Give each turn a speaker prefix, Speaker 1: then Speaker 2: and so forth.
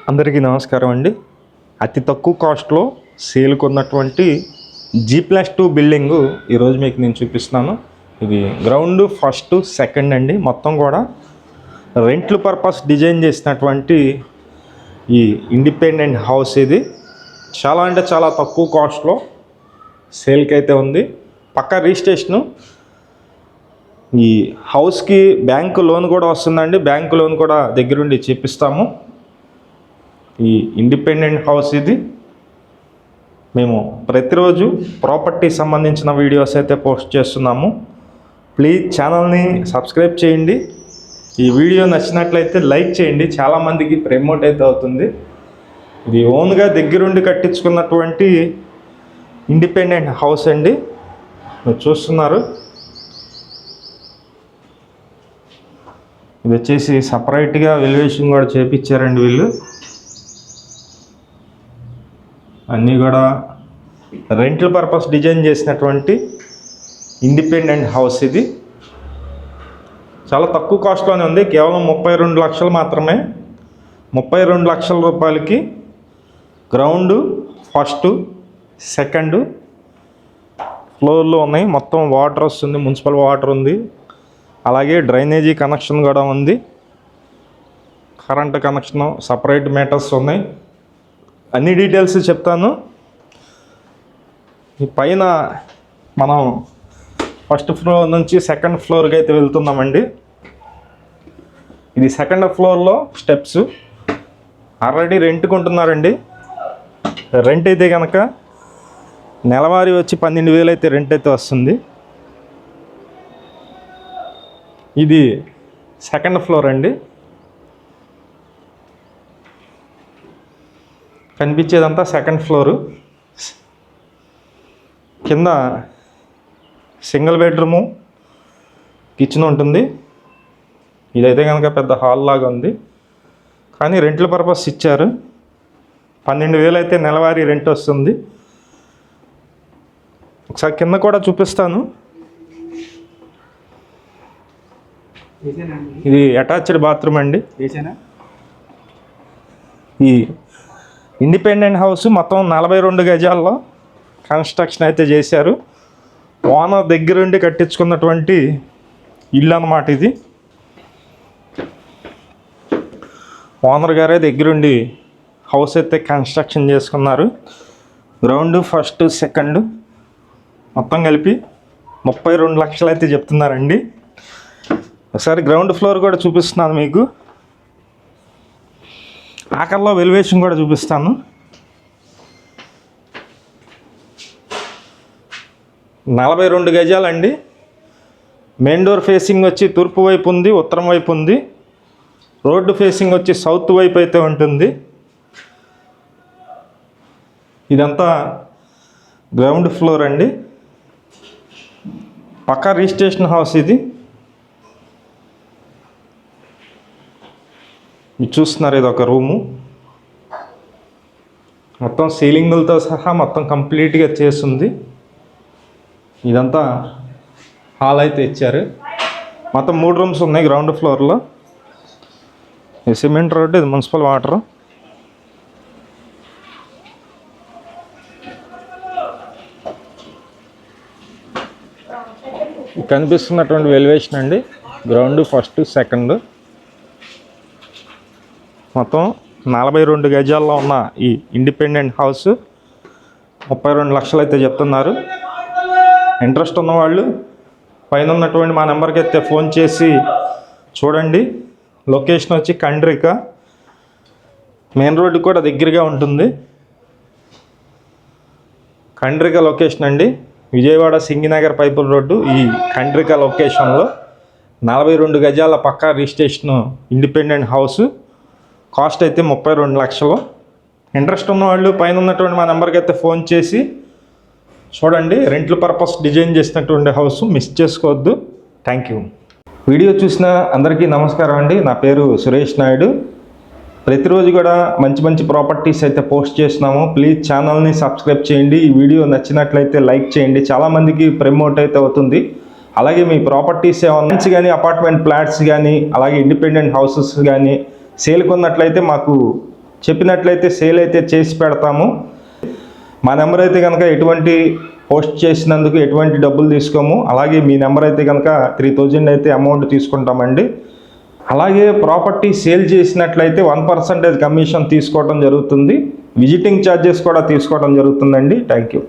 Speaker 1: అందరికీ నమస్కారం అండి. అతి తక్కువ కాస్ట్లో సేల్కి ఉన్నటువంటి G+2 బిల్డింగు ఈరోజు మీకు నేను చూపిస్తున్నాను. ఇది గ్రౌండ్ ఫస్ట్ సెకండ్ అండి. మొత్తం కూడా రెంట్ల పర్పస్ డిజైన్ చేసినటువంటి ఈ ఇండిపెండెంట్ హౌస్ ఇది. చాలా అంటే చాలా తక్కువ కాస్ట్లో సేల్కి అయితే ఉంది. పక్కా రిజిస్ట్రేషను. ఈ హౌస్కి బ్యాంకు లోన్ కూడా వస్తుందండి. బ్యాంకు లోన్ కూడా దగ్గరుండి చేపిస్తాము. ఈ ఇండిపెండెంట్ హౌస్ ఇది. మేము ప్రతిరోజు ప్రాపర్టీ సంబంధించిన వీడియోస్ అయితే పోస్ట్ చేస్తున్నాము. ప్లీజ్ ఛానల్ని సబ్స్క్రైబ్ చేయండి. ఈ వీడియో నచ్చినట్లయితే లైక్ చేయండి. చాలామందికి ప్రమోట్ అయితే అవుతుంది. ఇది ఓన్గా దగ్గరుండి కట్టించుకున్నటువంటి ఇండిపెండెంట్ హౌస్ అండి. మీరు చూస్తున్నారు. ఇది వచ్చేసి సపరేట్గా వెల్యువేషన్ కూడా చేయించారండి వీళ్ళు. అన్నీ కూడా రెంటల్ పర్పస్ డిజైన్ చేసినటువంటి ఇండిపెండెంట్ హౌస్ ఇది. చాలా తక్కువ కాస్ట్లోనే ఉంది. కేవలం 32 లక్షలు మాత్రమే. 32 లక్షల రూపాయలకి గ్రౌండ్ ఫస్ట్ సెకండ్ ఫ్లోర్లో ఉన్నాయి. మొత్తం వాటర్ వస్తుంది, మున్సిపల్ వాటర్ ఉంది, అలాగే డ్రైనేజీ కనెక్షన్ కూడా ఉంది, కరెంట్ కనెక్షన్, సపరేట్ మీటర్స్ ఉన్నాయి. అన్ని డీటెయిల్స్ చెప్తాను. ఈ పైన మనం ఫస్ట్ ఫ్లోర్ నుంచి సెకండ్ ఫ్లోర్కి అయితే వెళ్తున్నామండి. ఇది సెకండ్ ఫ్లోర్లో స్టెప్స్. ఆల్రెడీ రెంట్కి ఉంటున్నారండి. రెంట్ అయితే కనుక నెలవారీ వచ్చి 12,000 అయితే రెంట్ అయితే వస్తుంది. ఇది సెకండ్ ఫ్లోర్ అండి. కనిపించేదంతా సెకండ్ ఫ్లోరు. కింద సింగిల్ బెడ్రూము, కిచెన్ ఉంటుంది. ఇదైతే కనుక పెద్ద హాల్ లాగా ఉంది, కానీ రెంట్ల పర్పస్ ఇచ్చారు. 12,000 అయితే నెలవారీ రెంట్ వస్తుంది. ఒకసారి కింద కూడా చూపిస్తాను. ఇది అటాచ్డ్ బాత్రూమ్ అండి. ఈ ఇండిపెండెంట్ హౌస్ మొత్తం 42 గజాల్లో కన్స్ట్రక్షన్ అయితే చేశారు. ఓనర్ దగ్గరుండి కట్టించుకున్నటువంటి ఇల్లు అన్నమాట ఇది. ఓనర్ గారే దగ్గరుండి హౌస్ అయితే కన్స్ట్రక్షన్ చేసుకున్నారు. గ్రౌండ్ ఫస్ట్ సెకండ్ మొత్తం కలిపి 32 లక్షలు అయితే చెప్తున్నారండి. ఒకసారి గ్రౌండ్ ఫ్లోర్ కూడా చూపిస్తున్నాను మీకు. ఆఖరిలో వెలివేషన్ కూడా చూపిస్తాను. నలభై 42 గజాలండి. మెయిన్ డోర్ ఫేసింగ్ వచ్చి తూర్పు వైపు ఉంది, ఉత్తరం వైపు ఉంది. రోడ్డు ఫేసింగ్ వచ్చి సౌత్ వైపు అయితే ఉంటుంది. ఇదంతా గ్రౌండ్ ఫ్లోర్ అండి. పక్కా రిజిస్ట్రేషన్ హౌస్ ఇది. మీరు చూస్తున్నారు, ఇది ఒక రూము. మొత్తం సీలింగులతో సహా మొత్తం కంప్లీట్గా చేస్తుంది. ఇదంతా హాల్ అయితే ఇచ్చారు. మొత్తం 3 రూమ్స్ ఉన్నాయి గ్రౌండ్ ఫ్లోర్లో. ఇది సిమెంట్ రోడ్డు, ఇది మున్సిపల్ వాటర్. కనిపిస్తున్నటువంటి వెలివేషన్ అండి. గ్రౌండ్ ఫస్ట్ సెకండ్ మొత్తం 42 గజాల్లో ఉన్న ఈ ఇండిపెండెంట్ హౌస్ 32 లక్షలు అయితే చెప్తున్నారు. ఇంట్రెస్ట్ ఉన్నవాళ్ళు పైన ఉన్నటువంటి మా నెంబర్కి అయితే ఫోన్ చేసి చూడండి. లొకేషన్ వచ్చి కండ్రిక, మెయిన్ రోడ్డు కూడా దగ్గరగా ఉంటుంది. కండ్రిక లొకేషన్ అండి. విజయవాడ సింగినగర్ పైపుల్ రోడ్డు. ఈ కండ్రిక లొకేషన్లో 42 గజాల పక్కా రిజిస్ట్రేషన్ ఇండిపెండెంట్ హౌస్. కాస్ట్ అయితే 32 లక్షలు. ఇంట్రెస్ట్ ఉన్నవాళ్ళు పైన ఉన్నటువంటి మా నెంబర్కి అయితే ఫోన్ చేసి చూడండి. రెంట్ల పర్పస్ డిజైన్ చేసినటువంటి హౌస్ మిస్ చేసుకోవద్దు. Thank you. వీడియో చూసిన అందరికీ నమస్కారం అండి. నా పేరు సురేష్ నాయుడు. ప్రతిరోజు కూడా మంచి మంచి ప్రాపర్టీస్ అయితే పోస్ట్ చేస్తున్నాము. ప్లీజ్ ఛానల్ని సబ్స్క్రైబ్ చేయండి. ఈ వీడియో నచ్చినట్లయితే లైక్ చేయండి. చాలామందికి ప్రమోట్ అయితే అవుతుంది. అలాగే మీ ప్రాపర్టీస్ ఏమన్నా కానీ అపార్ట్మెంట్ ఫ్లాట్స్ కానీ అలాగే ఇండిపెండెంట్ హౌసెస్ కానీ సేల్ కొన్నట్లయితే మాకు చెప్పినట్లయితే సేల్ అయితే చేసి పెడతాము. మా నెంబర్ అయితే కనుక ఎటువంటి పోస్ట్ చేసినందుకు ఎటువంటి డబ్బులు తీసుకోము. అలాగే మీ నెంబర్ అయితే కనుక 3000 అయితే అమౌంట్ తీసుకుంటామండి. అలాగే ప్రాపర్టీ సేల్ చేసినట్లయితే 1% కమిషన్ తీసుకోవడం జరుగుతుంది. విజిటింగ్ ఛార్జెస్ కూడా తీసుకోవడం జరుగుతుందండి. Thank you.